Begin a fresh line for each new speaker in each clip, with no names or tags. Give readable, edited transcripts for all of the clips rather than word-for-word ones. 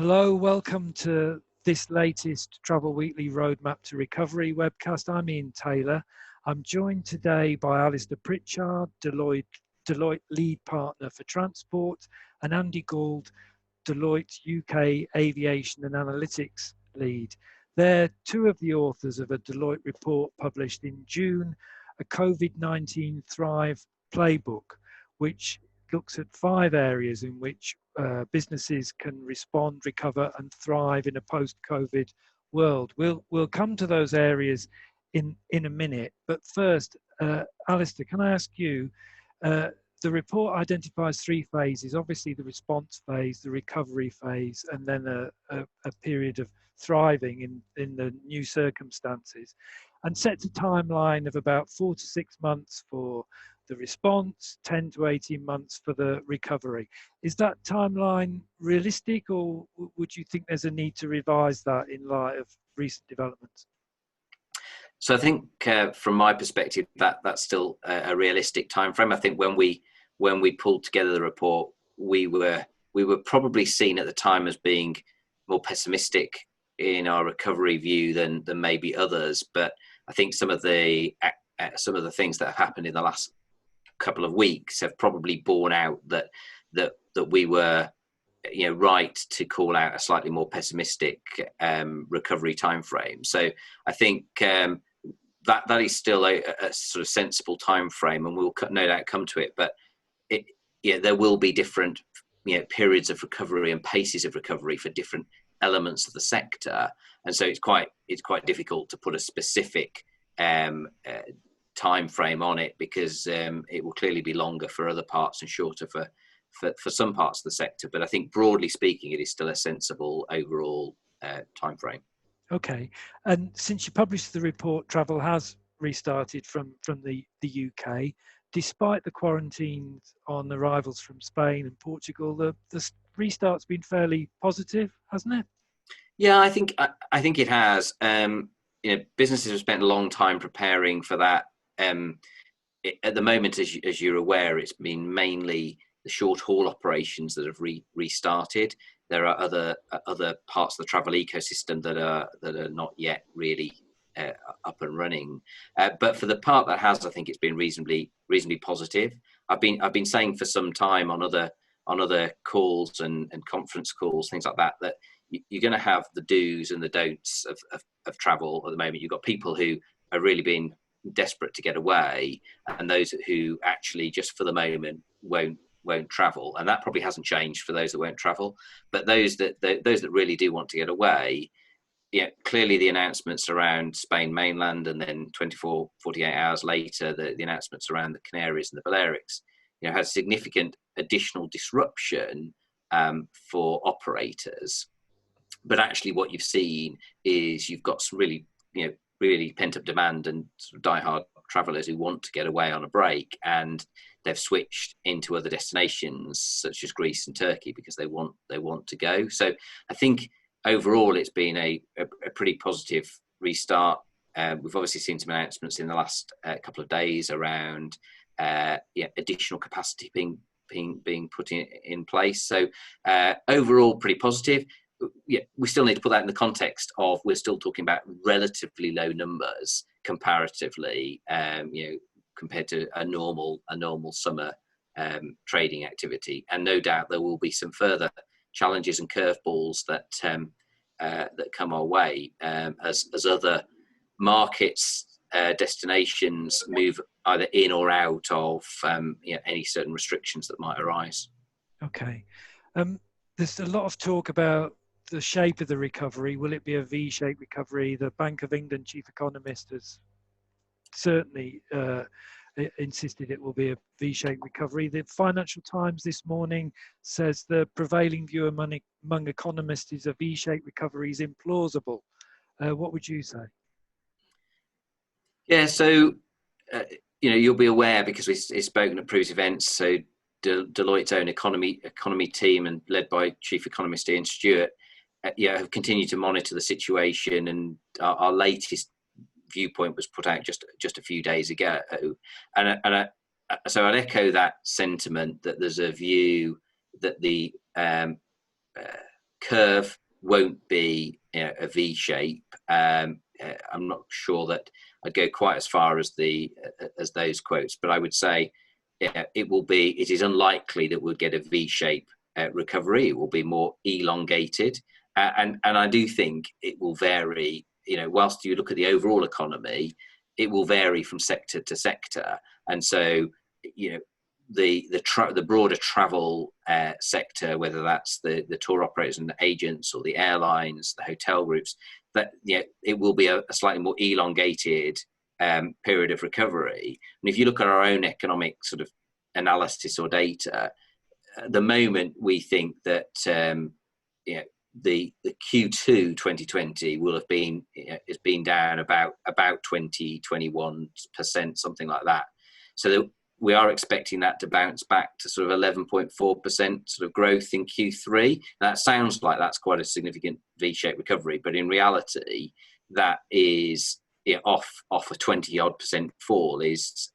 Hello, welcome to this latest Travel Weekly Roadmap to Recovery webcast. I'm Ian Taylor. I'm joined today by Alistair Pritchard, Deloitte lead partner for transport, and Andy Gauld, Deloitte UK Aviation and Analytics lead. They're two of the authors of a Deloitte report published in June, a COVID-19 Thrive Playbook, which looks at 5 areas in which businesses can respond, recover, and thrive in a post-COVID world. We'll come to those areas in a minute. But first, Alistair, can I ask you? The report identifies 3 phases: obviously the response phase, the recovery phase, and then a period of thriving in the new circumstances, and sets a timeline of about 4 to 6 months for the response, 10 to 18 months for the recovery. Is that timeline realistic, or would you think there's a need to revise that in light of recent developments?
So I think from my perspective, that's still a realistic time frame. I think when we pulled together the report, we were probably seen at the time as being more pessimistic in our recovery view than maybe others. But I think some of the things that have happened in the last couple of weeks have probably borne out that we were right to call out a slightly more pessimistic recovery time frame. So I think that is still a sort of sensible time frame, and we'll no doubt come to it. But there will be different periods of recovery and paces of recovery for different elements of the sector, and so it's quite difficult to put a specific time frame on it, because it will clearly be longer for other parts and shorter for some parts of the sector. But I think broadly speaking, it is still a sensible overall time frame.
Okay, and since you published the report, travel has restarted from the UK. Despite the quarantines on arrivals from Spain and Portugal, the restart's been fairly positive, hasn't it?
Yeah, I think it has. Businesses have spent a long time preparing for that. At the moment, as you're aware, it's been mainly the short haul operations that have restarted. There are other parts of the travel ecosystem that are not yet really up and running. But for the part that has, I think it's been reasonably positive. I've been saying for some time on other calls and conference calls, things like that, that you're going to have the do's and the don'ts of travel at the moment. You've got people who are really being desperate to get away, and those who actually just for the moment won't travel, and that probably hasn't changed for those that won't travel. But those that really do want to get away, clearly the announcements around Spain mainland, and then 48 hours later the announcements around the Canaries and the Balearics had significant additional disruption for operators. But actually what you've seen is you've got some really pent-up demand and sort of diehard travellers who want to get away on a break, and they've switched into other destinations such as Greece and Turkey because they want to go. So I think overall it's been a pretty positive restart. We've obviously seen some announcements in the last couple of days around additional capacity being put in place. So overall pretty positive. We still need to put that in the context of we're still talking about relatively low numbers comparatively, compared to a normal summer trading activity. And no doubt there will be some further challenges and curveballs that come our way as other markets, destinations move either in or out of any certain restrictions that might arise.
Okay, there's a lot of talk about the shape of the recovery. Will it be a V-shaped recovery? The Bank of England chief economist has certainly insisted it will be a V-shaped recovery. The Financial Times this morning says the prevailing view among economists is a V-shaped recovery is implausible. What would you say?
Yeah, so you'll be aware, because we've spoken at previous events. So Deloitte's own economy team, and led by Chief Economist Ian Stewart, have continued to monitor the situation, and our latest viewpoint was put out just a few days ago. And so I'd echo that sentiment, that there's a view that the curve won't be a V shape. I'm not sure that I'd go quite as far as those quotes, but I would say it is unlikely that we'll get a V shape recovery. It will be more elongated, and I do think it will vary. Whilst you look at the overall economy, it will vary from sector to sector, and so the broader travel sector, whether that's the tour operators and the agents or the airlines, the hotel groups, that it will be a slightly more elongated period of recovery. And if you look at our own economic sort of analysis or data, at the moment we think that the Q2 2020 will have been has been down about 21%, something like that. So we are expecting that to bounce back to sort of 11.4% sort of growth in Q3. That sounds like that's quite a significant V-shaped recovery, but in reality, that is off a 20-odd% fall. Is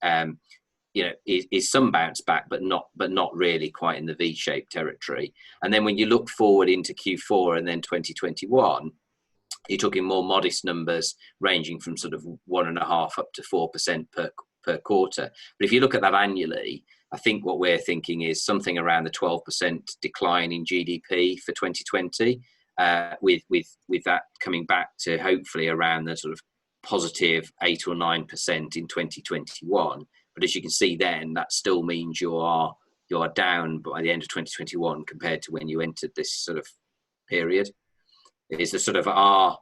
some bounce back, but not really quite in the V-shaped territory. And then when you look forward into Q4 and then 2021, you're talking more modest numbers, ranging from sort of 1.5% up to 4% per quarter. But if you look at that annually, I think what we're thinking is something around the 12% decline in GDP for 2020, with that coming back to hopefully around the sort of positive 8 or 9% in 2021. But as you can see, then that still means you are down by the end of 2021 compared to when you entered this sort of period. It is the sort of our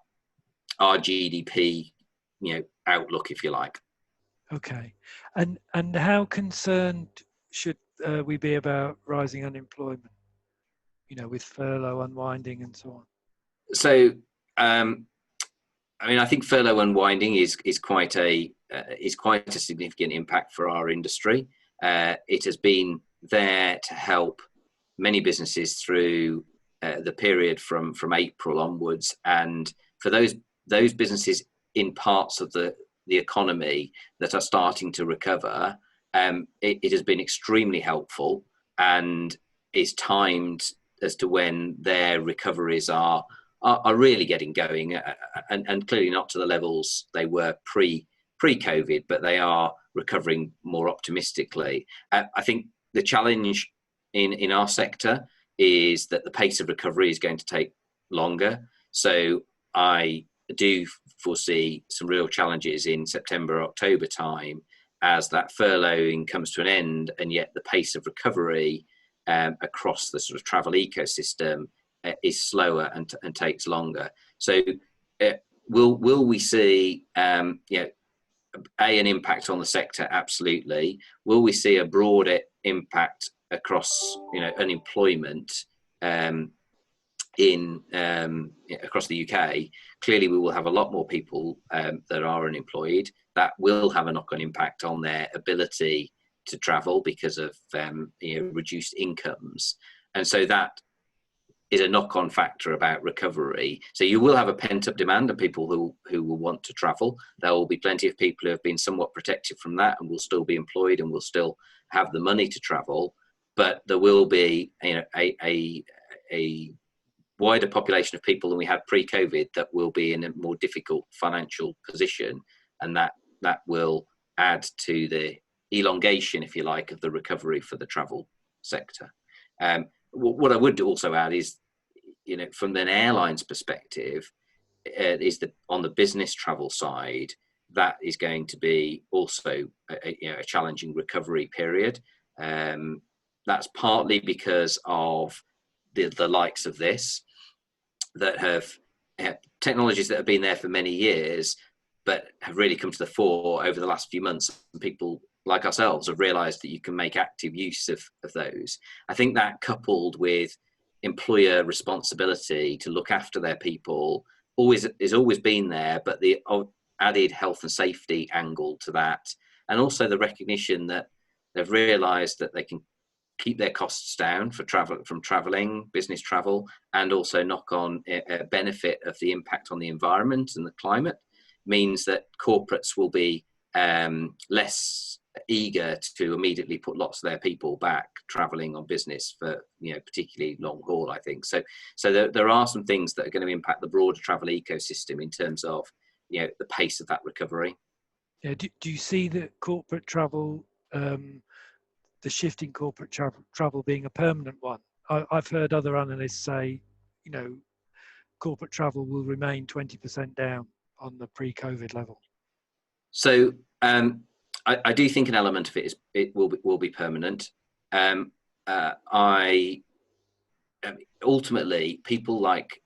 GDP outlook, if you like.
Okay, and how concerned should we be about rising unemployment? With furlough unwinding and so on.
So, I think furlough unwinding is quite a significant impact for our industry. It has been there to help many businesses through the period from April onwards, and for those businesses in parts of the economy that are starting to recover, it has been extremely helpful and is timed as to when their recoveries are really getting going, and clearly not to the levels they were pre-COVID, but they are recovering more optimistically. I think the challenge in our sector is that the pace of recovery is going to take longer. So I do foresee some real challenges in September, October time as that furloughing comes to an end, and yet the pace of recovery across the sort of travel ecosystem is slower and takes longer. So will we see an impact on the sector? Absolutely. Will we see a broader impact across unemployment across the UK? Clearly we will have a lot more people that are unemployed. That will have a knock-on impact on their ability to travel because of reduced incomes, and so that is a knock-on factor about recovery. So you will have a pent-up demand of people who will want to travel. There will be plenty of people who have been somewhat protected from that and will still be employed and will still have the money to travel, but there will be a wider population of people than we had pre-COVID that will be in a more difficult financial position, and that will add to the elongation, if you like, of the recovery for the travel sector. What I would also add is, from an airline's perspective, is that on the business travel side, that is going to be also a challenging recovery period. That's partly because of the likes of this, that have technologies that have been there for many years, but have really come to the fore over the last few months. And people like ourselves have realised that you can make active use of those. I think that, coupled with employer responsibility to look after their people, has always been there, but the added health and safety angle to that, and also the recognition that they've realised that they can keep their costs down from travelling, business travel, and also knock on a benefit of the impact on the environment and the climate, means that corporates will be less eager to immediately put lots of their people back traveling on business for, particularly long haul, I think. So there are some things that are going to impact the broader travel ecosystem in terms of, the pace of that recovery.
Yeah, do you see that corporate travel, the shift in corporate travel being a permanent one? I've heard other analysts say, corporate travel will remain 20% down on the pre-COVID level.
So I do think an element of it will be permanent. Ultimately, people like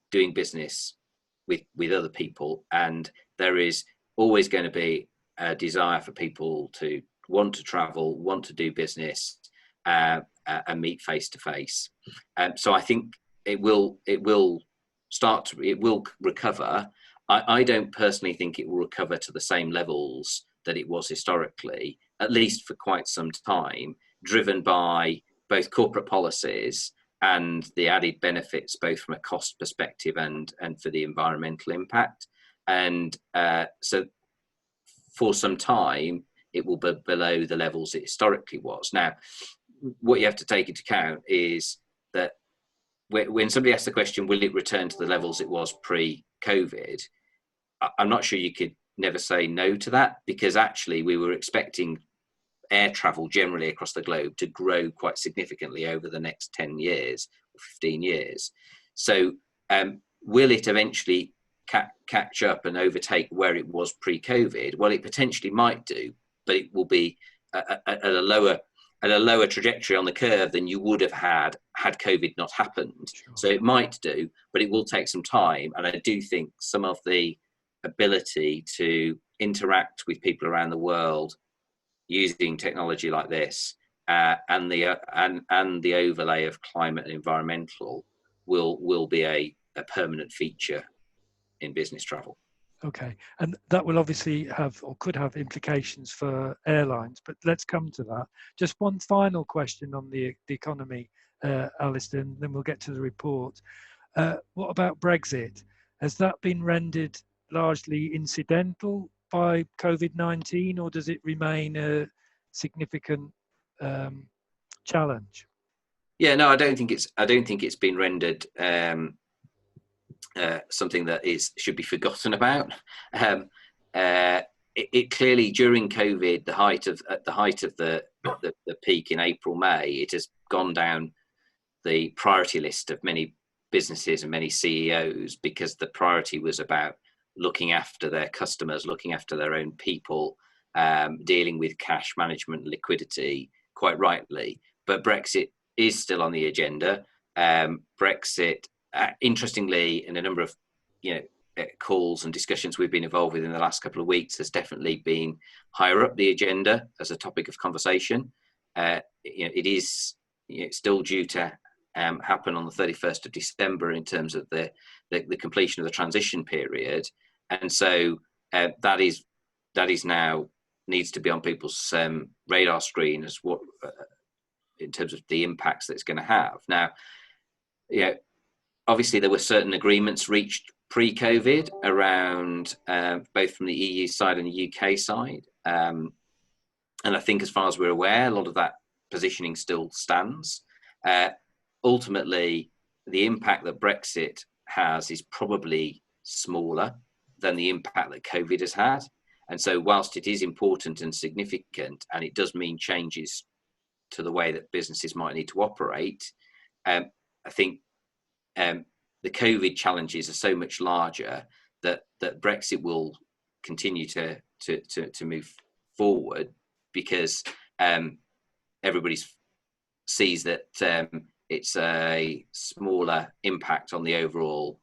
doing business with other people, and there is always going to be a desire for people to want to travel, want to do business, and meet face to face. So I think it will recover. I don't personally think it will recover to the same levels that it was historically, at least for quite some time, driven by both corporate policies and the added benefits, both from a cost perspective and for the environmental impact. And so for some time, it will be below the levels it historically was. Now, what you have to take into account is that when somebody asks the question, will it return to the levels it was pre-COVID? I'm not sure you could never say no to that, because actually we were expecting air travel generally across the globe to grow quite significantly over the next 10 years or 15 years. So will it eventually catch up and overtake where it was pre-COVID? Well, it potentially might do, but it will be at a lower trajectory on the curve than you would have had COVID not happened. Sure. So it might do, but it will take some time. And I do think some of the ability to interact with people around the world using technology like this and the overlay of climate and environmental will be a permanent feature in business travel.
Okay, and that will obviously have or could have implications for airlines, but let's come to that. Just one final question on the economy, Alistair, and then we'll get to the report. What about Brexit? Has that been rendered largely incidental by COVID-19, or does it remain a significant challenge?
Yeah, no, I don't think it's been rendered something that should be forgotten about. It clearly, during COVID, the height of the peak in April, May, it has gone down the priority list of many businesses and many CEOs, because the priority was about looking after their customers, looking after their own people, dealing with cash management, liquidity, quite rightly. But Brexit is still on the agenda. Brexit, interestingly, in a number of calls and discussions we've been involved with in the last couple of weeks, has definitely been higher up the agenda as a topic of conversation. It is still due to happen on the 31st of December in terms of the completion of the transition period, and so that is now needs to be on people's radar screen as what in terms of the impacts that it's going to have. Now, obviously there were certain agreements reached pre-COVID around both from the EU side and the UK side, and I think as far as we're aware, a lot of that positioning still stands. Ultimately, the impact that Brexit has is probably smaller than the impact that COVID has had. And so whilst it is important and significant, and it does mean changes to the way that businesses might need to operate, I think the COVID challenges are so much larger that Brexit will continue to move forward, because everybody sees that it's a smaller impact on the overall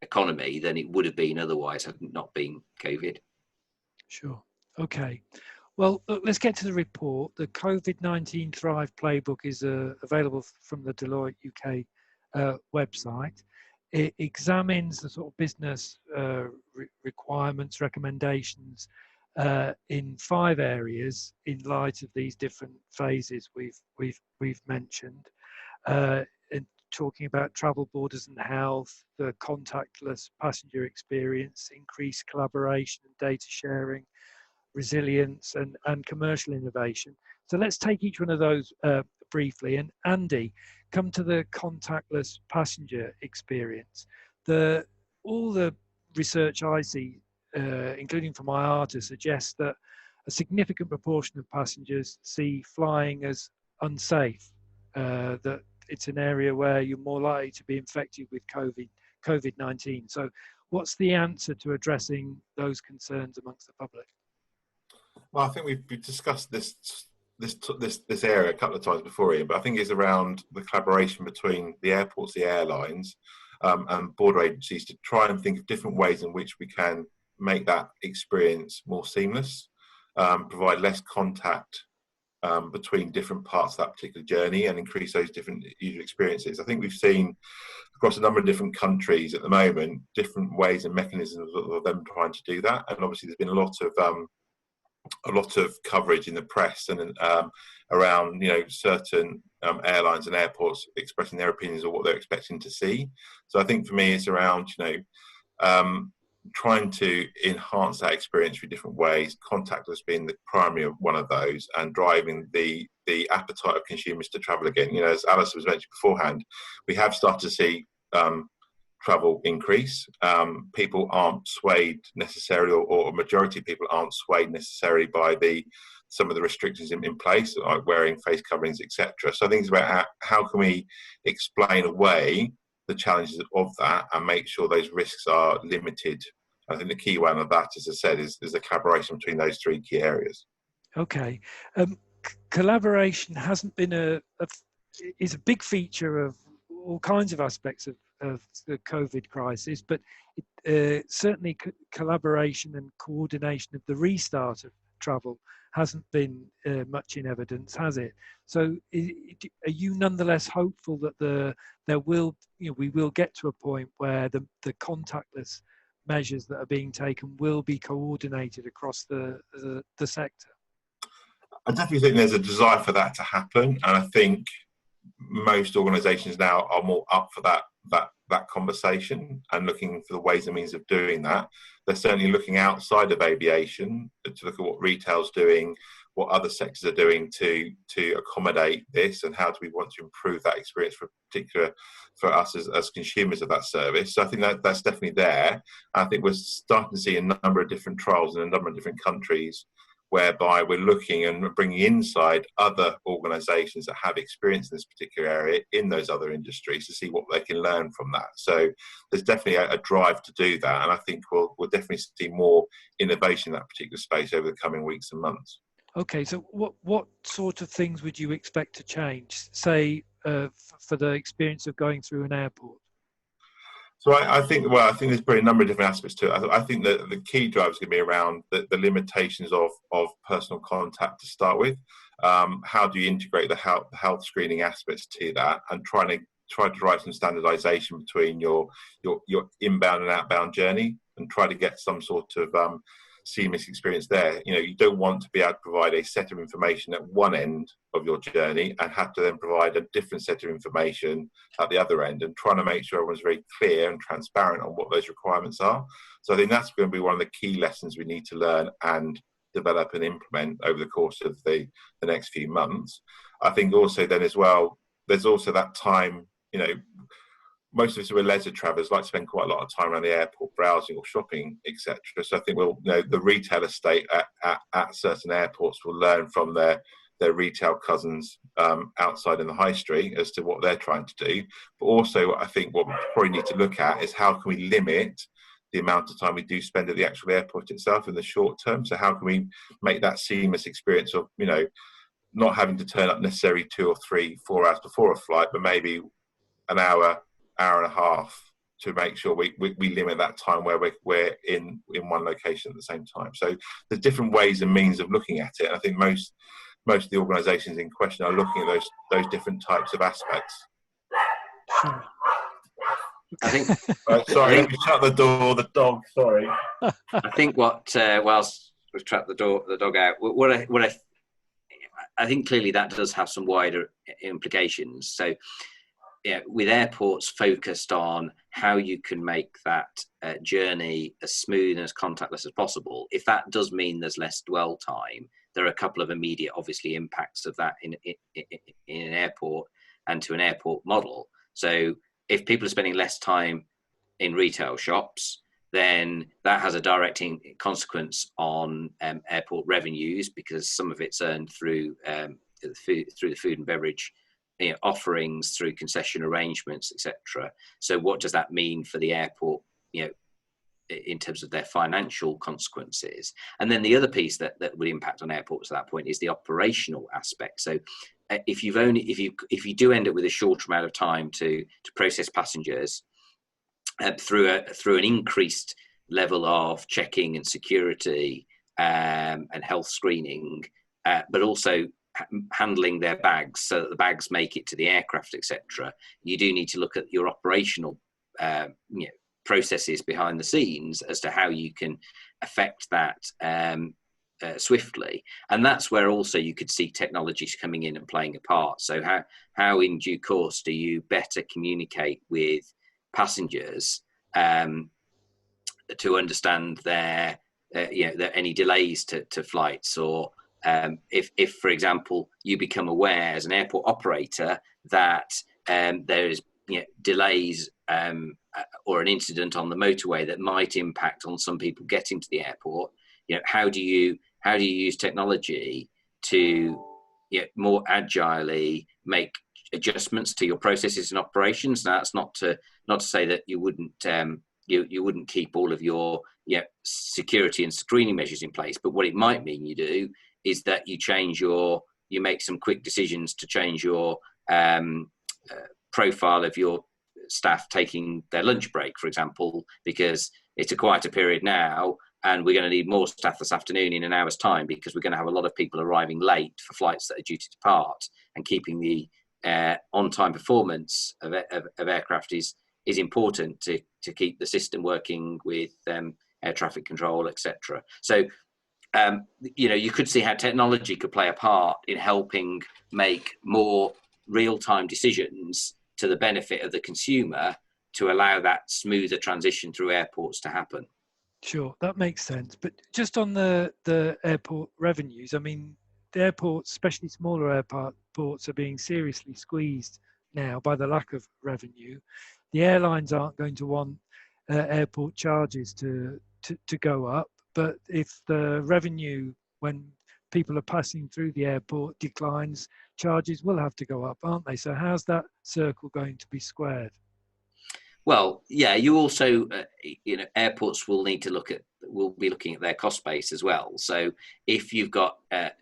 economy than it would have been otherwise had it not been COVID.
Sure. Okay. Well, look, let's get to the report. The COVID-19 Thrive Playbook is available from the Deloitte UK website. It examines the sort of business requirements, recommendations in 5 areas in light of these different phases we've mentioned. In talking about travel, borders and health, the contactless passenger experience, increased collaboration and data sharing, resilience, and commercial innovation. So let's take each one of those briefly. And Andy, come to the contactless passenger experience. All the research I see, including from IATA, suggests that a significant proportion of passengers see flying as unsafe, that it's an area where you're more likely to be infected with COVID-19. So what's the answer to addressing those concerns amongst the public?
Well, I think we've discussed this area a couple of times before, Ian, but I think it's around the collaboration between the airports, the airlines, and border agencies to try and think of different ways in which we can make that experience more seamless, provide less contact between different parts of that particular journey, and increase those different user experiences. I think we've seen across a number of different countries at the moment different ways and mechanisms of them trying to do that, and obviously there's been a lot of coverage in the press and around certain airlines and airports expressing their opinions of what they're expecting to see. So I think for me it's around trying to enhance that experience through different ways, contactless being the primary one of those, and driving the appetite of consumers to travel again. As Alistair was mentioning beforehand, we have started to see travel increase. People aren't swayed necessarily, or a majority of people aren't swayed necessarily by some of the restrictions in place, like wearing face coverings, etc. So I think it's about how can we explain away the challenges of that and make sure those risks are limited. I think the key one of that, as I said, is the collaboration between those three key areas.
Okay. Collaboration hasn't been is a big feature of all kinds of aspects of the COVID crisis, but certainly collaboration and coordination of the restart of travel hasn't been much in evidence, has it? So are you nonetheless hopeful that we will get to a point where the contactless measures that are being taken will be coordinated across the sector?
I definitely think there's a desire for that to happen, and I think most organisations now are more up for that conversation and looking for the ways and means of doing that. They're certainly looking outside of aviation to look at what retail's doing, what other sectors are doing to accommodate this, and how do we want to improve that experience for us as consumers of that service. So I think that's definitely there. I think we're starting to see a number of different trials in a number of different countries whereby we're looking and bringing inside other organisations that have experience in this particular area in those other industries to see what they can learn from that. So there's definitely a drive to do that, and I think we'll definitely see more innovation in that particular space over the coming weeks and months. Okay,
so what sort of things would you expect to change, say, for the experience of going through an airport?
So I think there's probably a number of different aspects to it. I think that the key drive is going to be around the limitations of personal contact to start with. How do you integrate the health screening aspects to that, and try to drive some standardisation between your inbound and outbound journey, and try to get some sort of seamless experience there. You don't want to be able to provide a set of information at one end of your journey and have to then provide a different set of information at the other end, and trying to make sure everyone's very clear and transparent on what those requirements are. So I think that's going to be one of the key lessons we need to learn and develop and implement over the course of the next few months. I think also then as well, there's also that time, most of us who are leisure travellers like to spend quite a lot of time around the airport browsing or shopping, etc. So I think the retail estate at certain airports will learn from their retail cousins outside in the high street as to what they're trying to do. But also, I think what we probably need to look at is how can we limit the amount of time we do spend at the actual airport itself in the short term. So how can we make that seamless experience of not having to turn up necessarily 2 or 3, 4 hours before a flight, but maybe an hour and a half, to make sure we limit that time where we're in one location at the same time. So there's different ways and means of looking at it. And I think most of the organisations in question are looking at those different types of aspects.
Sure.
I think.
Let me shut the door. The dog. Sorry.
I think whilst we've trapped the dog out, I think clearly that does have some wider implications. So with airports focused on how you can make that journey as smooth and as contactless as possible, if that does mean there's less dwell time, there are a couple of immediate, obviously, impacts of that in an airport and to an airport model. So if people are spending less time in retail shops, then that has a direct consequence on airport revenues, because some of it's earned through the food and beverage offerings, through concession arrangements, etc. So what does that mean for the airport, in terms of their financial consequences? And then the other piece that would impact on airports at that point is the operational aspect. So if you do end up with a shorter amount of time to process passengers through an increased level of checking and security and health screening, but also handling their bags so that the bags make it to the aircraft, etc., you do need to look at your operational processes behind the scenes as to how you can affect that swiftly. And that's where also you could see technologies coming in and playing a part. So how in due course do you better communicate with passengers to understand their any delays to flights, or if, for example, you become aware as an airport operator that there is delays or an incident on the motorway that might impact on some people getting to the airport, how do you use technology to more agilely make adjustments to your processes and operations? Now, that's not to say that you wouldn't you wouldn't keep all of your security and screening measures in place, but what it might mean you do is that you make some quick decisions to change your profile of your staff taking their lunch break, for example, because it's a quieter period now and we're going to need more staff this afternoon in an hour's time, because we're going to have a lot of people arriving late for flights that are due to depart, and keeping the on-time performance of aircraft is important to keep the system working with air traffic control, etc. So you could see how technology could play a part in helping make more real-time decisions to the benefit of the consumer, to allow that smoother transition through airports to happen.
Sure, that makes sense. But just on the airport revenues, I mean, the airports, especially smaller airports, are being seriously squeezed now by the lack of revenue. The airlines aren't going to want airport charges to go up, but if the revenue when people are passing through the airport declines, charges will have to go up, aren't they? So how's that circle going to be squared?
Well, yeah, you also, airports will be looking at their cost base as well. So if you've got,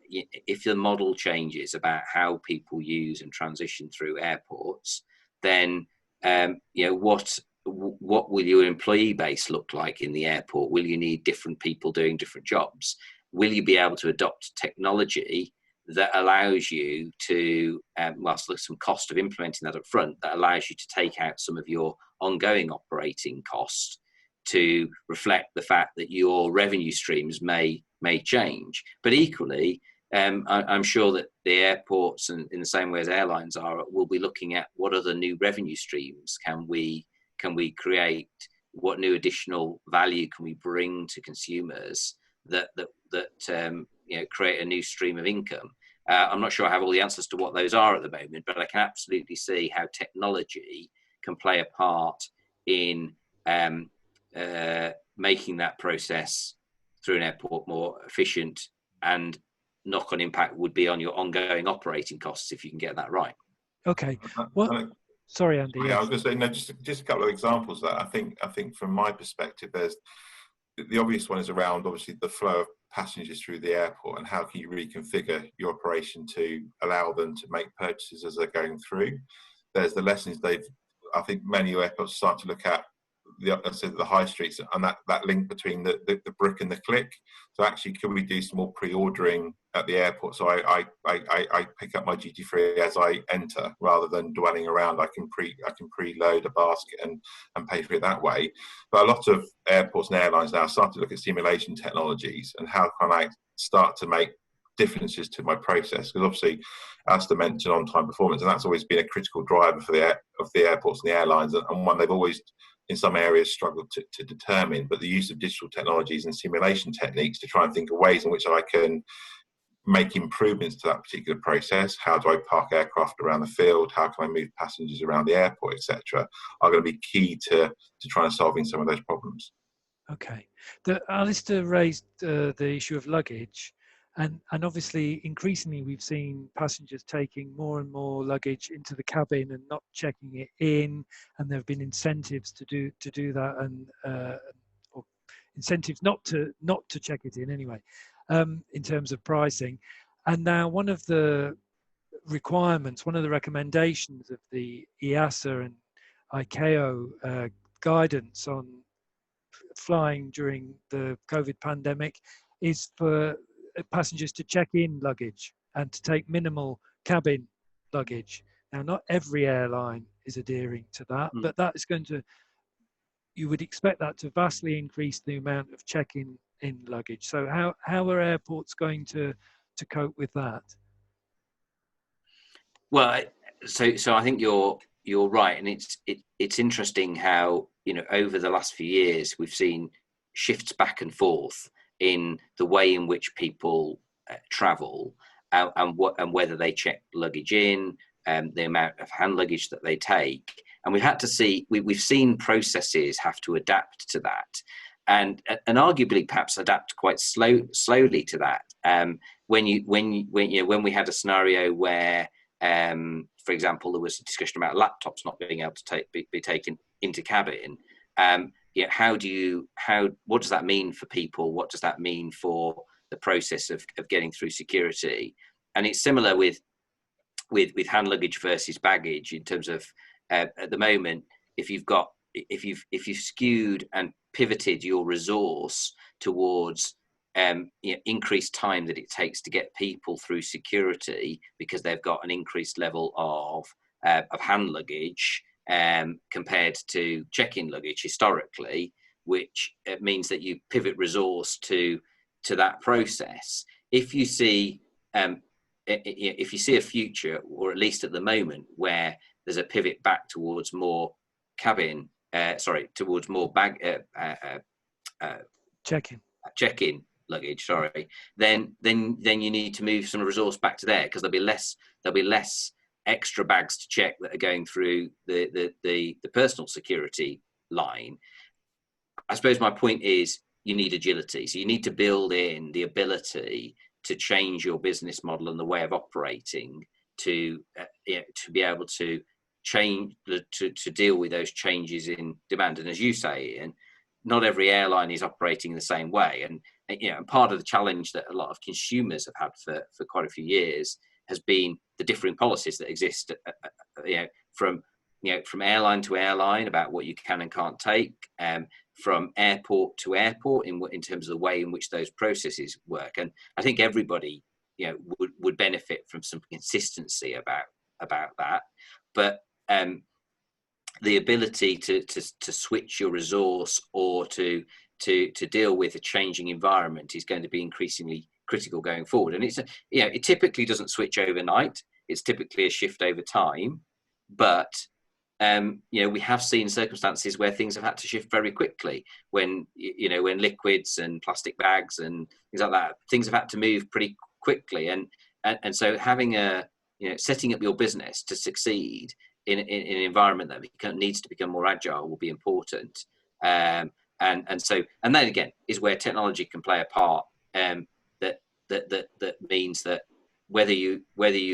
if the model changes about how people use and transition through airports, then, what will your employee base look like in the airport? Will you need different people doing different jobs? Will you be able to adopt technology that allows you to, whilst there's some cost of implementing that up front, that allows you to take out some of your ongoing operating costs to reflect the fact that your revenue streams may change? But equally, I'm sure that the airports, and in the same way as airlines are, will be looking at what other new revenue streams can we create, what new additional value can we bring to consumers that create a new stream of income. I'm not sure I have all the answers to what those are at the moment, but I can absolutely see how technology can play a part in making that process through an airport more efficient, and knock-on impact would be on your ongoing operating costs if you can get that right.
Okay. Well, sorry, Andy.
Yeah, I was going to say, no, just a couple of examples of that. I think from my perspective, there's the obvious one is around obviously the flow of passengers through the airport, and how can you reconfigure your operation to allow them to make purchases as they're going through. There's the lessons I think many airports start to look at the high streets, and that link between the brick and the click. So actually, can we do some more pre-ordering at the airport? So I pick up my duty free as I enter, rather than dwelling around. I can preload a basket and pay for it that way. But a lot of airports and airlines now start to look at simulation technologies, and how can I start to make differences to my process, because obviously, as I mentioned, on-time performance, and that's always been a critical driver for the airports and the airlines, and one they've always, in some areas, struggled to determine. But the use of digital technologies and simulation techniques to try and think of ways in which I can make improvements to that particular process. How do I park aircraft around the field? How can I move passengers around the airport, etc., are going to be key to trying to solving some of those problems.
Okay. Alistair raised the issue of luggage, and obviously increasingly we've seen passengers taking more and more luggage into the cabin and not checking it in, and there have been incentives to do that, and or incentives not to check it in anyway, in terms of pricing. And now one of the requirements, one of the recommendations of the EASA and ICAO guidance on flying during the COVID pandemic is for passengers to check in luggage and to take minimal cabin luggage. Now, not every airline is adhering to that, but that is going to, you would expect that to vastly increase the amount of check-in luggage. So how are airports going to cope with that?
Well, so I think you're right, and it's interesting how, over the last few years we've seen shifts back and forth in the way in which people travel, and whether they check luggage in, the amount of hand luggage that they take, and we've seen processes have to adapt to that, and arguably perhaps adapt quite slowly to that. When we had a scenario where, for example, there was a discussion about laptops not being able to be taken into cabin. What does that mean for people? What does that mean for the process of getting through security? And it's similar with hand luggage versus baggage in terms of, at the moment, if you've skewed and pivoted your resource towards increased time that it takes to get people through security because they've got an increased level of hand luggage compared to check-in luggage historically, which means that you pivot resource to that process. If you see a future, or at least at the moment, where there's a pivot back towards more towards more check-in luggage, then you need to move some resource back to there, because there'll be less extra bags to check that are going through the personal security line. I suppose my point is you need agility, so you need to build in the ability to change your business model and the way of operating to be able to change to deal with those changes in demand. And as you say, Ian, not every airline is operating the same way, and part of the challenge that a lot of consumers have had for quite a few years has been the differing policies that exist, from airline to airline about what you can and can't take, from airport to airport in terms of the way in which those processes work. And I think everybody would benefit from some consistency about that, but the ability to switch your resource or to deal with a changing environment is going to be increasingly critical going forward. And it typically doesn't switch overnight. It's typically a shift over time, but we have seen circumstances where things have had to shift very quickly. When liquids and plastic bags and things like that, things have had to move pretty quickly. And so having setting up your business to succeed in an environment that needs to become more agile will be important. And then again is where technology can play a part. That means that whether you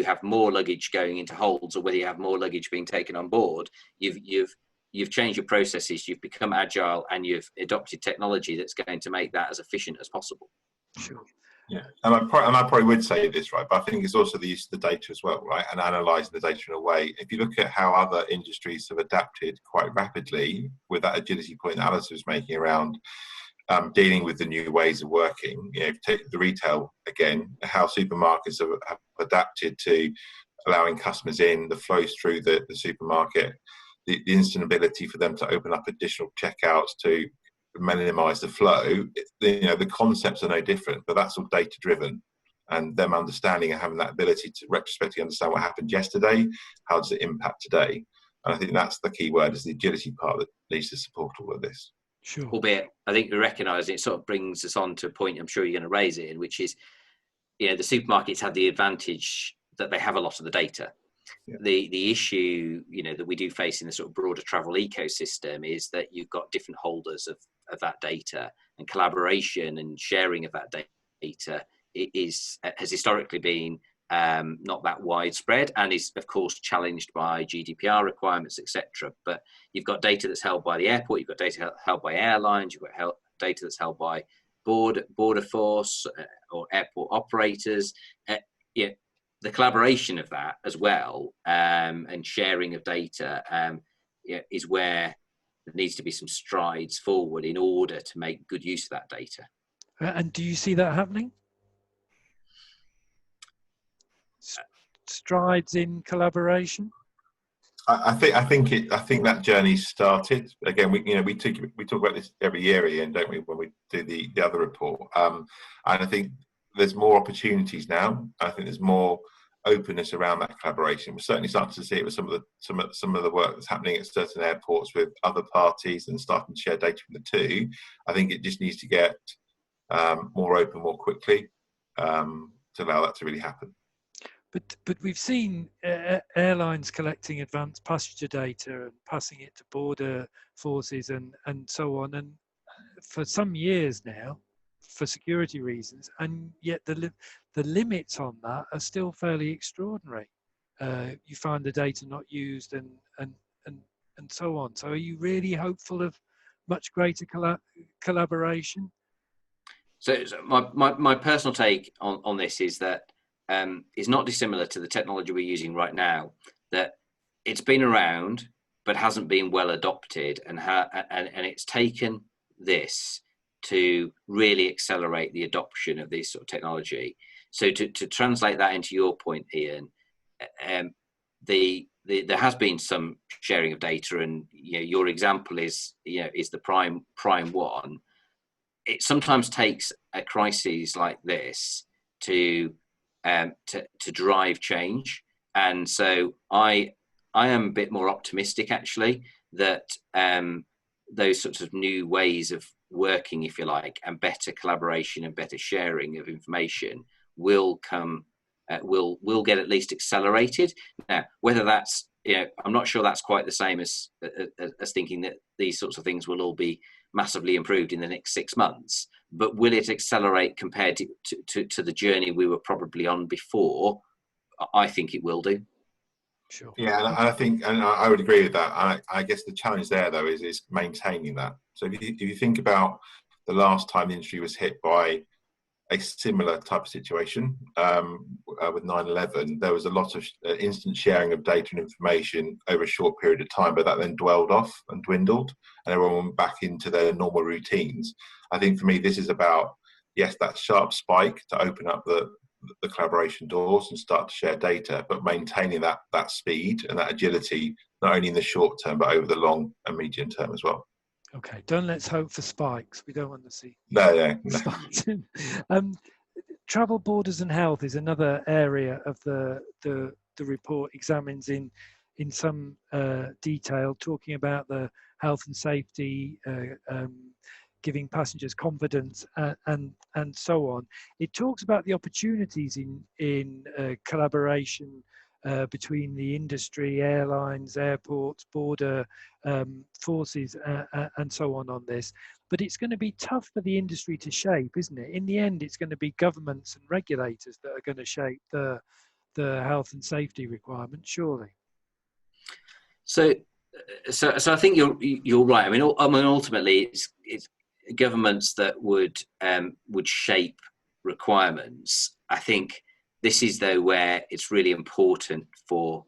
have more luggage going into holds or whether you have more luggage being taken on board, you've changed your processes, you've become agile, and you've adopted technology that's going to make that as efficient as possible.
Sure.
Yeah, and I probably would say this, right, but I think it's also the use of the data as well, right, and analysing the data in a way. If you look at how other industries have adapted quite rapidly with that agility point that Alistair was making around dealing with the new ways of working, if you take the retail again, how supermarkets have adapted to allowing customers in, the flows through the supermarket, the instant ability for them to open up additional checkouts to minimise the flow. The concepts are no different, but that's all data driven, and them understanding and having that ability to retrospectively understand what happened yesterday, how does it impact today? And I think that's the key word, is the agility part that needs to support all of this.
Sure.
Albeit, I think we recognise it sort of brings us on to a point I'm sure you're going to raise it in, which is, the supermarkets have the advantage that they have a lot of the data.
Yeah.
The issue, that we do face in the sort of broader travel ecosystem is that you've got different holders of that data, and collaboration and sharing of that data has historically been not that widespread, and is of course challenged by GDPR requirements, etc. But you've got data that's held by the airport, you've got data held by airlines, you've got data that's held by border force or airport operators. The collaboration of that as well, and sharing of data is where there needs to be some strides forward in order to make good use of that data.
And do you see that happening? Strides in collaboration?
I think that journey started. Again, we talk about this every year, Ian, don't we, when we do the other report? And I think there's more opportunities now. I think there's more openness around that collaboration. We're certainly starting to see it with some of the work that's happening at certain airports with other parties and starting to share data from the two. I think it just needs to get more open more quickly to allow that to really happen.
But we've seen airlines collecting advanced passenger data and passing it to border forces and so on, and for some years now, for security reasons, and yet the limits on that are still fairly extraordinary. You find the data not used and so on. So are you really hopeful of much greater collaboration?
So my personal take on this is that is not dissimilar to the technology we're using right now, that it's been around but hasn't been well adopted, and it's taken this to really accelerate the adoption of this sort of technology. So to translate that into your point, Ian, there has been some sharing of data, and your example is the prime one. It sometimes takes a crisis like this to drive change, and so I am a bit more optimistic actually that those sorts of new ways of working, if you like, and better collaboration and better sharing of information will come, will get at least accelerated. Now, whether that's I'm not sure that's quite the same as thinking that these sorts of things will all be massively improved in the next 6 months, but will it accelerate compared to the journey we were probably on before? I think it will do.
Sure.
Yeah, and I think, and I would agree with that. I guess the challenge there, though, is maintaining that. So if you think about the last time the industry was hit by a similar type of situation with 9/11, there was a lot of instant sharing of data and information over a short period of time, but that then dwelled off and dwindled, and everyone went back into their normal routines. I think for me, this is about, yes, that sharp spike to open up the collaboration doors and start to share data, but maintaining that speed and that agility, not only in the short term, but over the long and medium term as well.
Okay, let's hope for spikes. We don't want to see
no.
spikes. Travel, borders and health is another area of the report examines in some detail, talking about the health and safety, giving passengers confidence and so on. It talks about the opportunities in collaboration between the industry, airlines, airports, border forces, and so on this. But it's going to be tough for the industry to shape, isn't it? In the end, it's going to be governments and regulators that are going to shape the health and safety requirements, surely.
So I think you're right. I mean, ultimately, it's governments that would shape requirements. I think this is, though, where it's really important for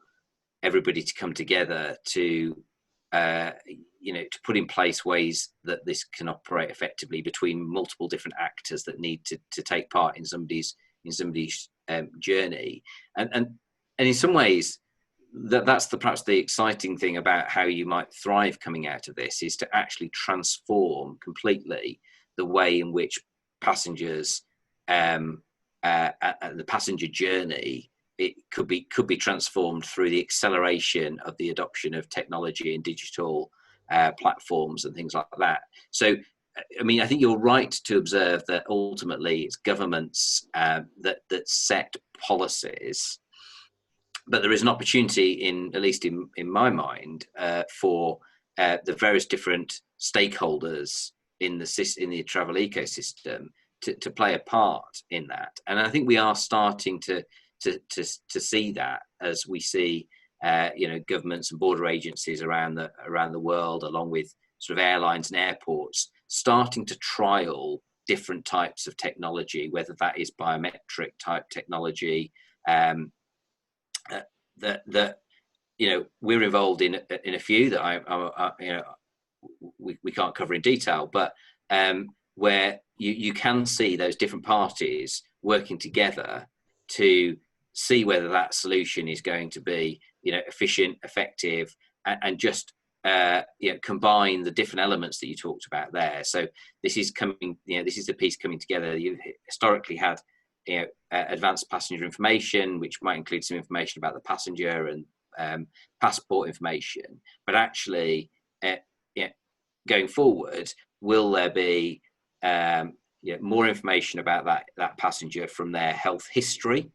everybody to come together to put in place ways that this can operate effectively between multiple different actors that need to take part in somebody's journey, and in some ways that's perhaps the exciting thing about how you might thrive coming out of this, is to actually transform completely the way in which passengers the passenger journey, it could be transformed through the acceleration of the adoption of technology and digital platforms and things like that. So, I mean, I think you're right to observe that ultimately it's governments that set policies, but there is an opportunity, at least in my mind, for the various different stakeholders in the travel ecosystem to play a part in that. And I think we are starting to see that, as we see governments and border agencies around the world, along with sort of airlines and airports, starting to trial different types of technology, whether that is biometric type technology. That we're involved in a few that we can't cover in detail, but where you can see those different parties working together to see whether that solution is going to be efficient, effective, and just combine the different elements that you talked about there. So this is the piece coming together. You've historically had advanced passenger information, which might include some information about the passenger and passport information, but actually going forward, will there be more information about that passenger from their health history,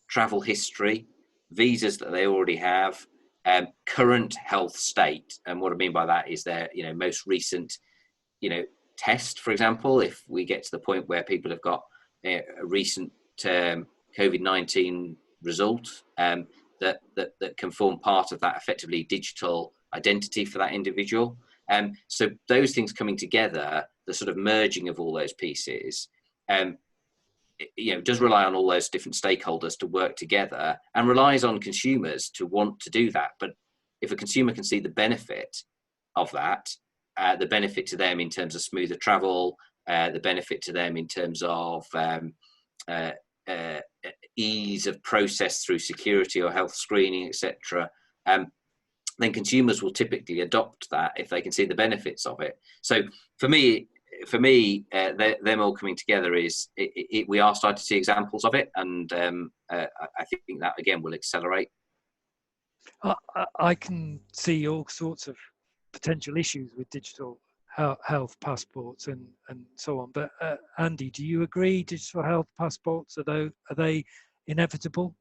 travel history, visas that they already have, current health state? And what I mean by that is their most recent test, for example. If we get to the point where people have got a recent COVID-19 result that can form part of that effectively digital identity for that individual. So those things coming together, the sort of merging of all those pieces, does rely on all those different stakeholders to work together, and relies on consumers to want to do that. But if a consumer can see the benefit of that, the benefit to them in terms of smoother travel, the benefit to them in terms of ease of process through security or health screening, etc., then consumers will typically adopt that if they can see the benefits of it. So for me, them all coming together we are starting to see examples of it, and I think that again will accelerate.
I can see all sorts of potential issues with digital health passports and so on. But Andy, do you agree digital health passports, are they inevitable?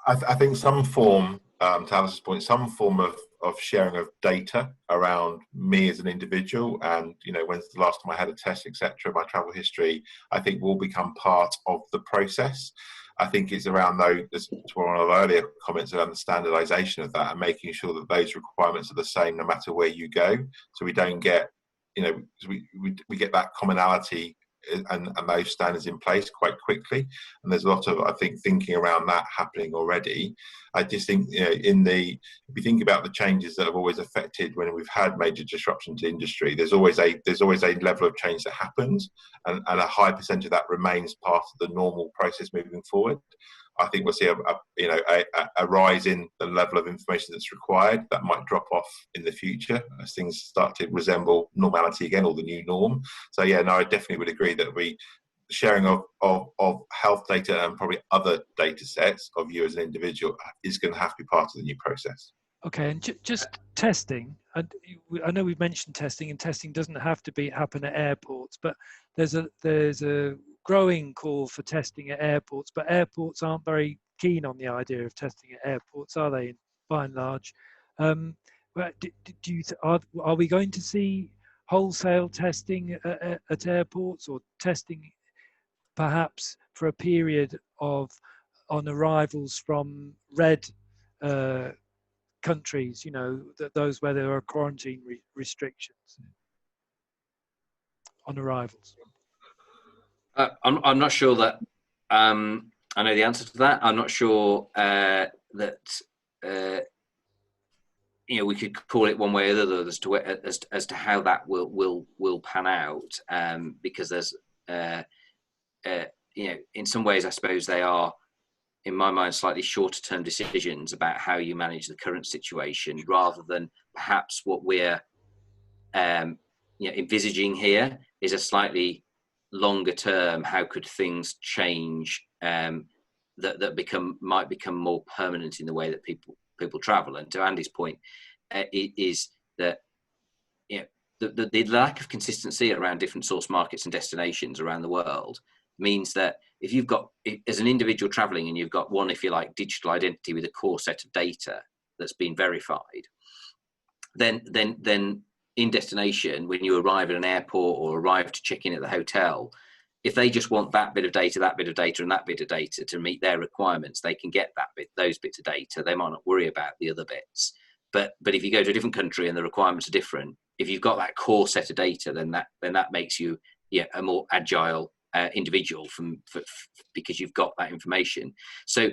I think some form, to Alice's point, some form of sharing of data around me as an individual, and when's the last time I had a test, etc., my travel history, I think will become part of the process. I think it's around those, to one of our earlier comments around the standardization of that, and making sure that those requirements are the same no matter where you go, so we don't get we get that commonality and those standards in place quite quickly. And there's a lot of, I think, thinking around that happening already. I just think if you think about the changes that have always affected when we've had major disruption to industry, there's always a level of change that happens, and a high percentage of that remains part of the normal process moving forward. I think we'll see a rise in the level of information that's required. That might drop off in the future as things start to resemble normality again, or the new norm. So I definitely would agree that sharing of health data and probably other data sets of you as an individual is going to have to be part of the new process.
Okay, and just testing. I know we've mentioned testing, and testing doesn't have to happen at airports, but there's a growing call for testing at airports. But airports aren't very keen on the idea of testing at airports, are they? By and large, are we going to see wholesale testing at airports, or testing perhaps for a period on arrivals from red countries, those where there are quarantine restrictions on arrivals?
I'm not sure that I know the answer to that. I'm not sure that we could call it one way or the other as to how that will pan out, because there's in some ways, I suppose they are, in my mind, slightly shorter term decisions about how you manage the current situation, rather than perhaps what we're envisaging here is a slightly longer term, how could things change that might become more permanent in the way that people travel? And to Andy's point, is that the lack of consistency around different source markets and destinations around the world means that if you've got, as an individual traveling, and you've got one, if you like, digital identity with a core set of data that's been verified, then in destination, when you arrive at an airport or arrive to check in at the hotel, if they just want that bit of data, and that bit of data to meet their requirements, they can get those bits of data. They might not worry about the other bits. But if you go to a different country and the requirements are different, if you've got that core set of data, then that makes you a more agile individual because you've got that information. So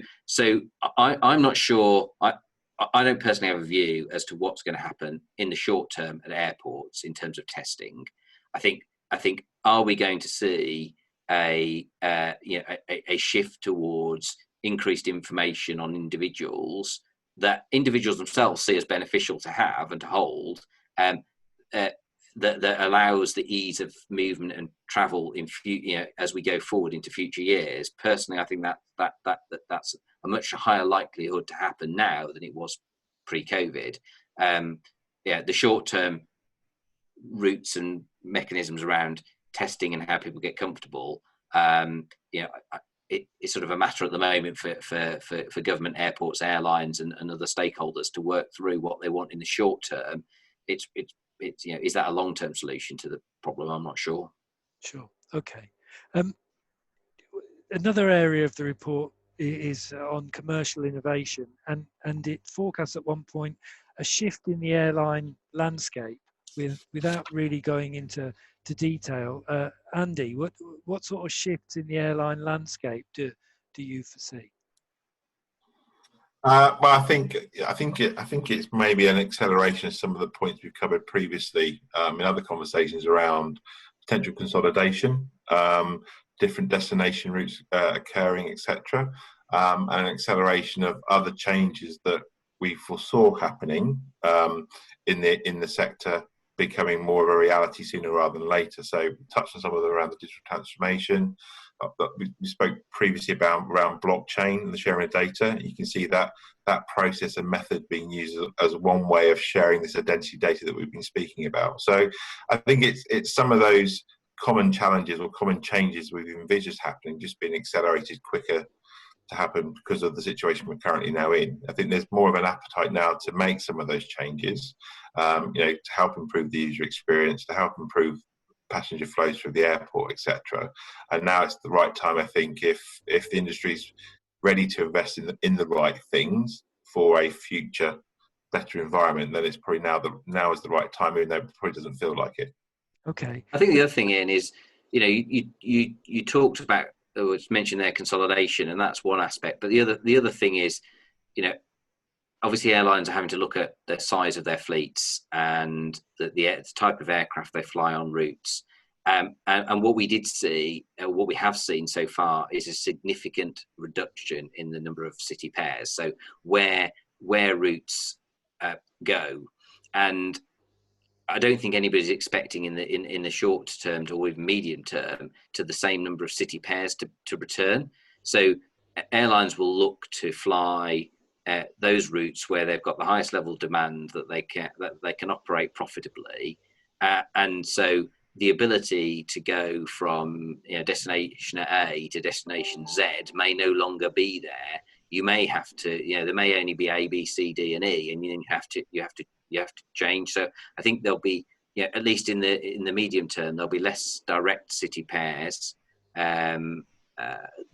I'm not sure. I don't personally have a view as to what's going to happen in the short term at airports in terms of testing. I think are we going to see a shift towards increased information on individuals that individuals themselves see as beneficial to have and to hold, that allows the ease of movement and travel as we go forward into future years? Personally, I think that's a much higher likelihood to happen now than it was pre-COVID. The short-term routes and mechanisms around testing and how people get comfortable, it's sort of a matter at the moment for government, airports, airlines, and other stakeholders to work through what they want in the short term. It's is that a long-term solution to the problem? I'm not sure.
Sure. Okay. Another area of the report is on commercial innovation, and it forecasts at one point a shift in the airline landscape without really going into detail. Andy, what sort of shifts in the airline landscape do you foresee?
Well, I think it's maybe an acceleration of some of the points we've covered previously in other conversations around potential consolidation, different destination routes occurring, etc., and an acceleration of other changes that we foresaw happening in the sector becoming more of a reality sooner rather than later. So we touched on some of them around the digital transformation. We spoke previously around blockchain and the sharing of data. You can see that process and method being used as one way of sharing this identity data that we've been speaking about. So I think it's some of those common challenges or common changes we've envisaged happening just being accelerated quicker to happen because of the situation we're currently now in. I think there's more of an appetite now to make some of those changes, to help improve the user experience, to help improve passenger flows through the airport, etc. And now it's the right time, I think, if the industry's ready to invest in the right things for a future better environment, then it's probably now is the right time, even though it probably doesn't feel like it.
Okay.
I think the other thing, Ian, is you talked about, was mentioned there, consolidation, and that's one aspect. But the other thing is, obviously airlines are having to look at the size of their fleets and the type of aircraft they fly on routes. And what we did see, what we have seen so far, is a significant reduction in the number of city pairs. So where routes go, and I don't think anybody's expecting in the short term or even medium term to the same number of city pairs to return. So airlines will look to fly those routes where they've got the highest level of demand that they can operate profitably, and so the ability to go from destination A to destination Z may no longer be there. You may have to, there may only be A, B, C, D, and E, and you have to change. So I think there'll be, at least in the medium term, there'll be less direct city pairs that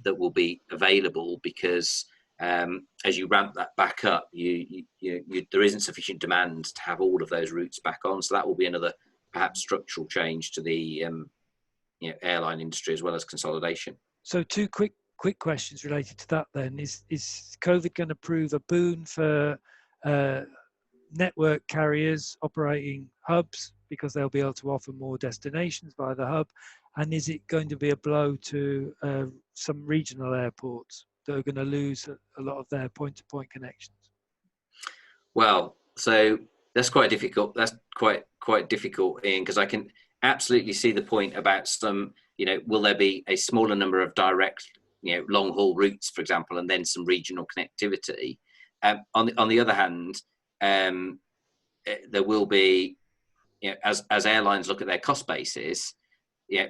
will be available because as you ramp that back up, there isn't sufficient demand to have all of those routes back on. So that will be another perhaps structural change to the airline industry as well as consolidation.
So two quick questions related to that then. Is COVID going to prove a boon for network carriers operating hubs because they'll be able to offer more destinations via the hub? And is it going to be a blow to some regional airports that are going to lose a lot of their point-to-point connections?
Well, so that's quite difficult. That's quite difficult, Ian, because absolutely see the point about some, will there be a smaller number of direct, long haul routes, for example, and then some regional connectivity. On the other hand, there will be, as airlines look at their cost basis,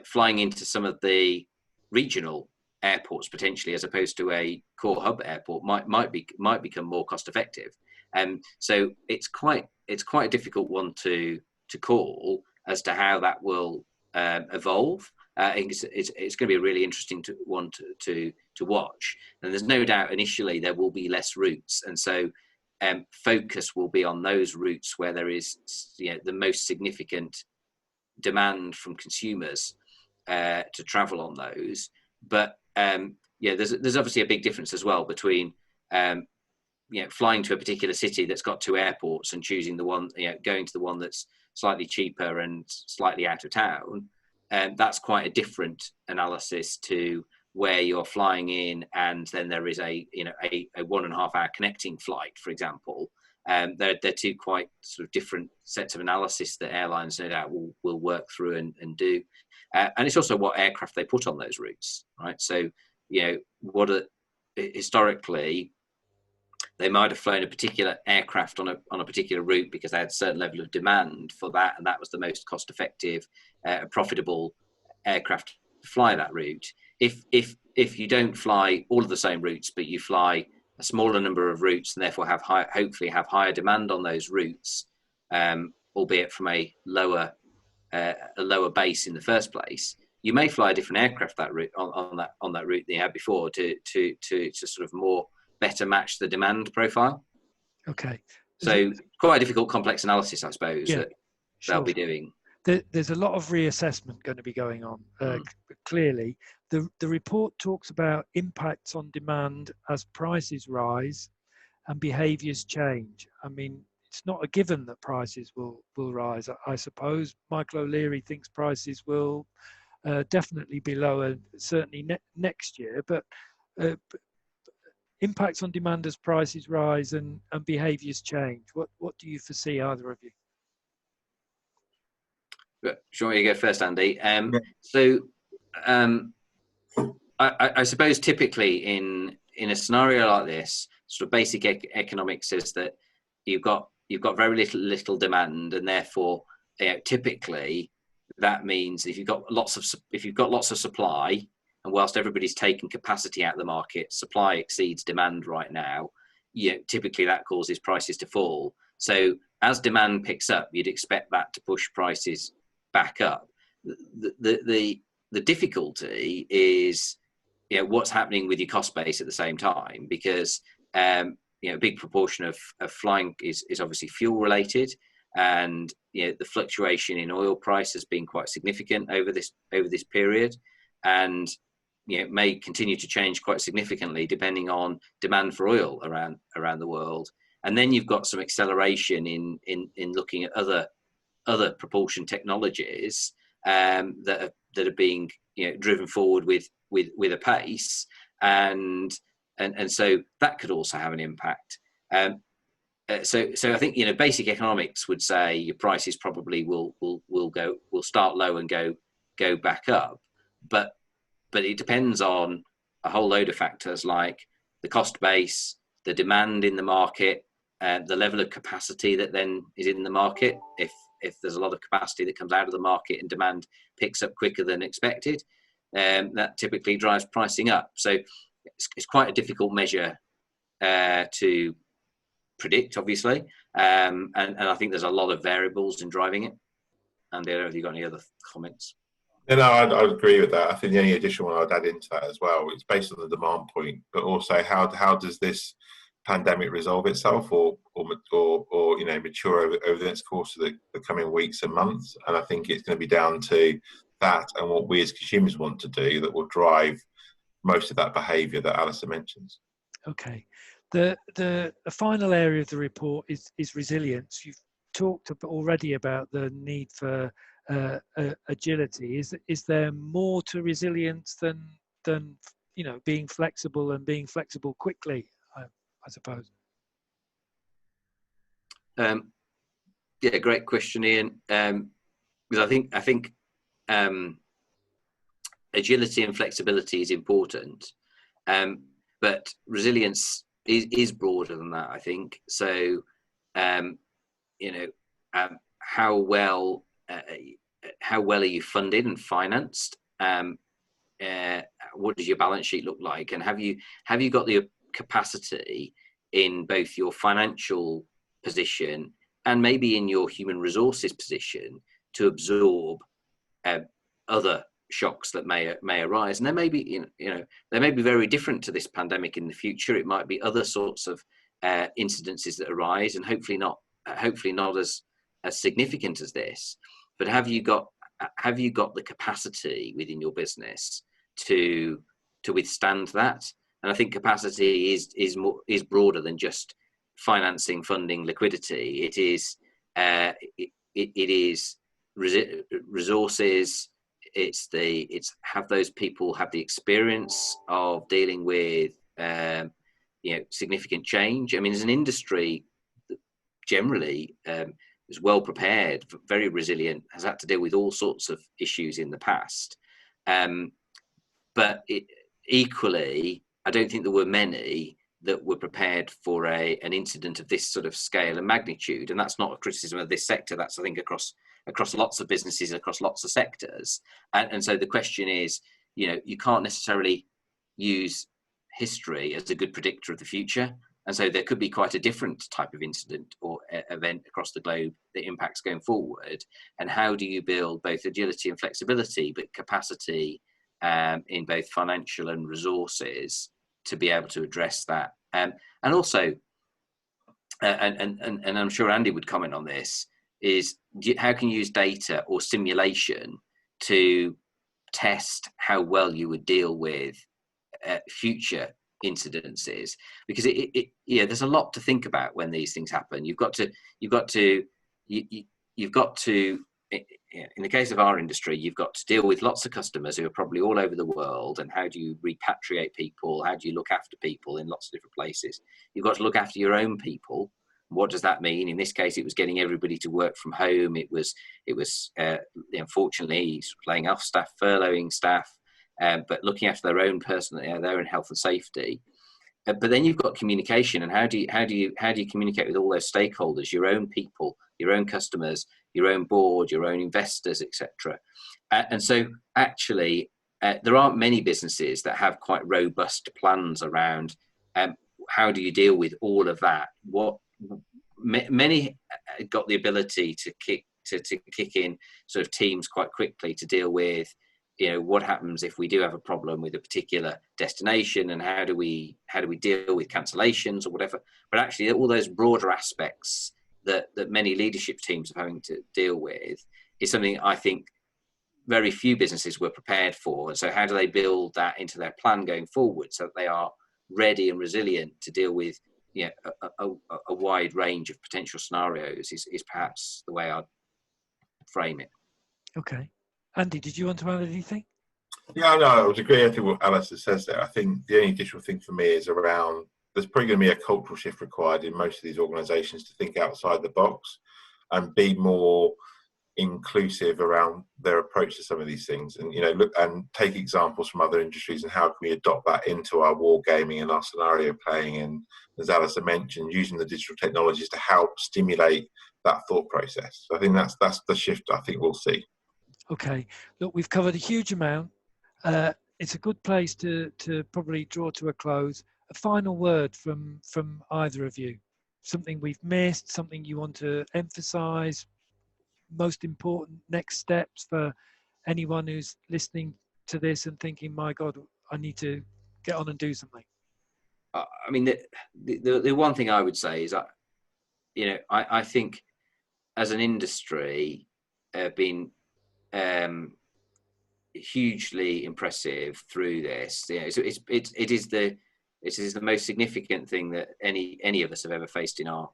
flying into some of the regional airports potentially, as opposed to a core hub airport, might become more cost effective. So it's quite a difficult one to call as to how that will evolve. I think it's going to be a really interesting one to watch. And there's no doubt initially there will be less routes, and so focus will be on those routes where there is the most significant demand from consumers to travel on those. But there's obviously a big difference as well between flying to a particular city that's got 2 airports and choosing the one, going to the one that's slightly cheaper and slightly out of town. That's quite a different analysis to where you're flying in and then there is a 1.5 hour connecting flight, for example. They're 2 quite sort of different sets of analysis that airlines no doubt will work through and do. And it's also what aircraft they put on those routes, right? So, historically, they might have flown a particular aircraft on a particular route because they had a certain level of demand for that, and that was the most cost-effective, profitable aircraft to fly that route. If you don't fly all of the same routes, but you fly a smaller number of routes and therefore hopefully have higher demand on those routes, albeit from a lower base in the first place, you may fly a different aircraft that route on that route than you had before to sort of more better match the demand profile.
Okay.
So quite a difficult, complex analysis, I suppose, that they'll be doing.
There's a lot of reassessment going to be going on. Clearly, the report talks about impacts on demand as prices rise and behaviours change. I mean, it's not a given that prices will rise. I suppose Michael O'Leary thinks prices will definitely be lower, certainly next year. But impacts on demand as prices rise and behaviours change. What do you foresee, either of you?
Sure, you go first, Andy. So I suppose typically in a scenario like this, sort of basic economics says that you've got very little demand, and therefore typically that means if you've got lots of supply, and whilst everybody's taking capacity out of the market, supply exceeds demand right now. Typically that causes prices to fall. So as demand picks up, you'd expect that to push prices back up. The difficulty is what's happening with your cost base at the same time, because a big proportion of flying is obviously fuel related, and the fluctuation in oil price has been quite significant over this period, and may continue to change quite significantly depending on demand for oil around the world. And then you've got some acceleration in looking at other propulsion technologies that are being driven forward with a pace, and so that could also have an impact. So I think basic economics would say your prices probably will start low and go back up, but it depends on a whole load of factors like the cost base, the demand in the market, the level of capacity that then is in the market. If there's a lot of capacity that comes out of the market and demand picks up quicker than expected, that typically drives pricing up. So it's quite a difficult measure to predict, obviously, and I think there's a lot of variables in driving it. And have you got any other comments?
No, I'd agree with that. I think the only additional one I'd add into that as well, it's based on the demand point, but also how does this pandemic resolve itself or mature over the next course of the coming weeks and months. And I think it's going to be down to that and what we as consumers want to do that will drive most of that behaviour that Alistair mentions.
Okay. The final area of the report is resilience. You've talked already about the need for agility. Is there more to resilience than being flexible and being flexible quickly? I suppose.
Yeah, great question, Ian. Because I think agility and flexibility is important, but resilience is broader than that, I think. So, how well are you funded and financed? What does your balance sheet look like? And have you got the capacity in both your financial position and maybe in your human resources position to absorb other shocks that may arise? And they may be, they may be very different to this pandemic in the future. It might be other sorts of incidences that arise, and hopefully not as significant as this. But have you got the capacity within your business to withstand that? And I think capacity is broader than just financing, funding, liquidity. It is resources. It's have those people have the experience of dealing with significant change. I mean, as an industry, generally is well prepared, very resilient, has had to deal with all sorts of issues in the past. But equally, I don't think there were many that were prepared for an incident of this sort of scale and magnitude. And that's not a criticism of this sector. That's, I think, across lots of businesses, across lots of sectors. And so the question is, you can't necessarily use history as a good predictor of the future. And so there could be quite a different type of incident or event across the globe that impacts going forward. And how do you build both agility and flexibility, but capacity in both financial and resources to be able to address that? And also, and I'm sure Andy would comment on this, is how can you use data or simulation to test how well you would deal with future incidences? Because there's a lot to think about when these things happen. You've got to in the case of our industry, you've got to deal with lots of customers who are probably all over the world. And how do you repatriate people? How do you look after people in lots of different places? You've got to look after your own people. What does that mean? In this case, it was getting everybody to work from home. It was unfortunately laying off staff, furloughing staff, but looking after their own their own health and safety. But then you've got communication, and how do you communicate with all those stakeholders, your own people, your own customers, your own board, your own investors, etc. And so actually, there aren't many businesses that have quite robust plans around how do you deal with all of that. Many got the ability to kick in sort of teams quite quickly to deal with what happens if we do have a problem with a particular destination, and how do we deal with cancellations or whatever. But actually, all those broader aspects that many leadership teams are having to deal with is something I think very few businesses were prepared for. And so how do they build that into their plan going forward so that they are ready and resilient to deal with a wide range of potential scenarios is perhaps the way I'd frame it.
Okay. Andy, did you want to add anything?
Yeah, no, I would agree. I think what Alistair says there. I think the only additional thing for me is around there's probably going to be a cultural shift required in most of these organisations to think outside the box and be more inclusive around their approach to some of these things, and look and take examples from other industries and how can we adopt that into our war gaming and our scenario playing, and as Alistair mentioned, using the digital technologies to help stimulate that thought process. So I think that's the shift I think we'll see.
Okay, look, we've covered a huge amount. It's a good place to probably draw to a close. A final word from either of you, something we've missed, something you want to emphasize, most important next steps for anyone who's listening to this and thinking, my God, I need to get on and do something.
I mean, the one thing I would say is, I think as an industry have been hugely impressive through this. It is the most significant thing that any of us have ever faced in our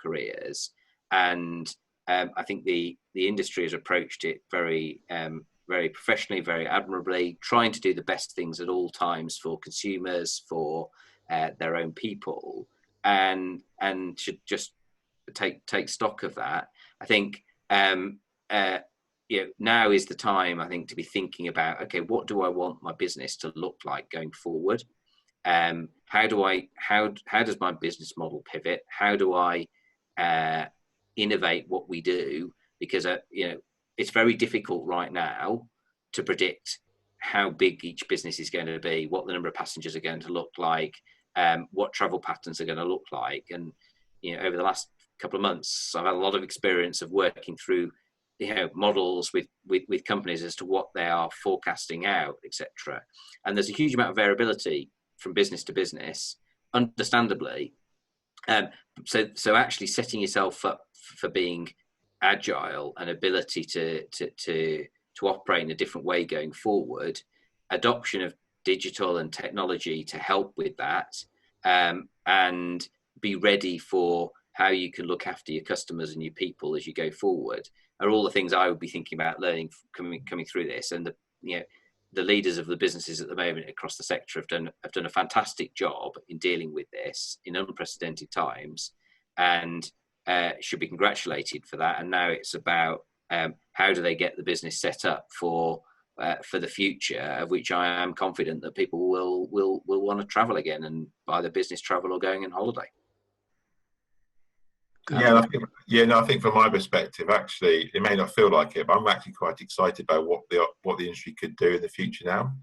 careers, and I think the industry has approached it very very professionally, very admirably, trying to do the best things at all times for consumers, for their own people, and should just take stock of that. I think now is the time, I think, to be thinking about, okay, what do I want my business to look like going forward? How does my business model pivot? How do I innovate what we do? Because it's very difficult right now to predict how big each business is going to be, what the number of passengers are going to look like, what travel patterns are going to look like. And over the last couple of months, I've had a lot of experience of working through models with companies as to what they are forecasting out, etc. And there's a huge amount of variability from business to business, understandably. So actually setting yourself up for being agile and ability to operate in a different way going forward, adoption of digital and technology to help with that, and be ready for how you can look after your customers and your people as you go forward, are all the things I would be thinking about learning coming through this. And the leaders of the businesses at the moment across the sector have done a fantastic job in dealing with this in unprecedented times, and should be congratulated for that. And now it's about how do they get the business set up for the future, of which I am confident that people will want to travel again, and either business travel or going on holiday.
Yeah, I think from my perspective, actually, it may not feel like it, but I'm actually quite excited about what the industry could do in the future now.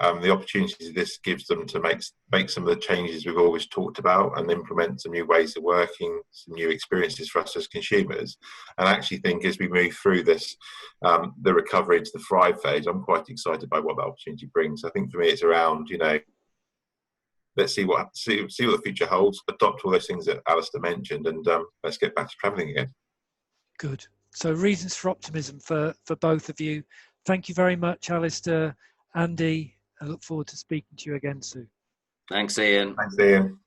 The opportunities this gives them to make some of the changes we've always talked about, and implement some new ways of working, some new experiences for us as consumers. And I actually think as we move through this, the recovery to the thrive phase, I'm quite excited by what that opportunity brings. I think for me, it's around, let's see what the future holds, adopt all those things that Alistair mentioned, and let's get back to travelling again.
Good. So reasons for optimism for both of you. Thank you very much, Alistair, Andy. I look forward to speaking to you again soon.
Thanks, Ian.
Thanks, Ian.